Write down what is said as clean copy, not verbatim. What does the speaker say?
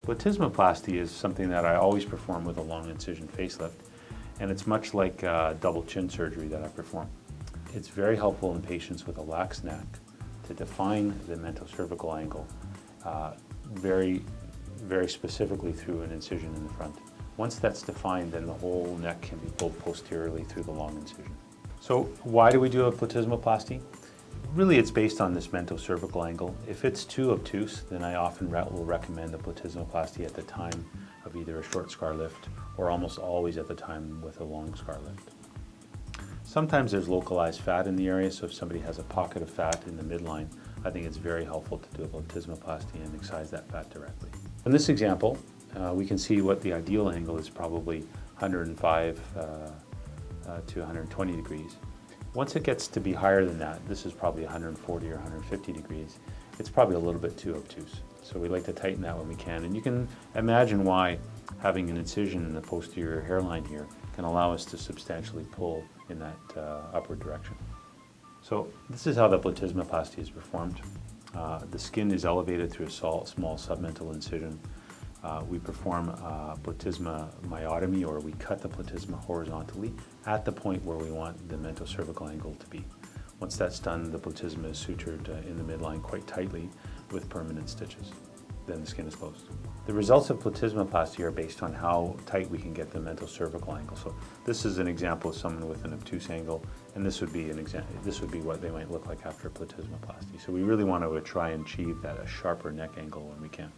Platysmaplasty is something that I always perform with a long incision facelift, and it's much like double chin surgery that I perform. It's very helpful in patients with a lax neck to define the mentocervical angle very specifically through an incision in the front. Once that's defined, then the whole neck can be pulled posteriorly through the long incision. So why do we do a platysmaplasty? Really, it's based on this mentocervical angle. If it's too obtuse, then I often will recommend a platysmaplasty at the time of either a short scar lift or almost always at the time with a long scar lift. Sometimes there's localized fat in the area, so if somebody has a pocket of fat in the midline, I think it's very helpful to do a platysmaplasty and excise that fat directly. In this example, we can see what the ideal angle is, probably 105 to 120 degrees. Once it gets to be higher than that, this is probably 140 or 150 degrees, it's probably a little bit too obtuse. So we like to tighten that when we can. And you can imagine why having an incision in the posterior hairline here can allow us to substantially pull in that upward direction. So this is how the platysmaplasty is performed. The skin is elevated through a small submental incision. We perform platysma myotomy, or we cut the platysma horizontally at the point where we want the mentocervical angle to be. Once that's done, the platysma is sutured in the midline quite tightly with permanent stitches. Then the skin is closed. The results of platysmaplasty are based on how tight we can get the mentocervical angle. So this is an example of someone with an obtuse angle, and this would be what they might look like after a platysmaplasty. So we really want to try and achieve that a sharper neck angle when we can.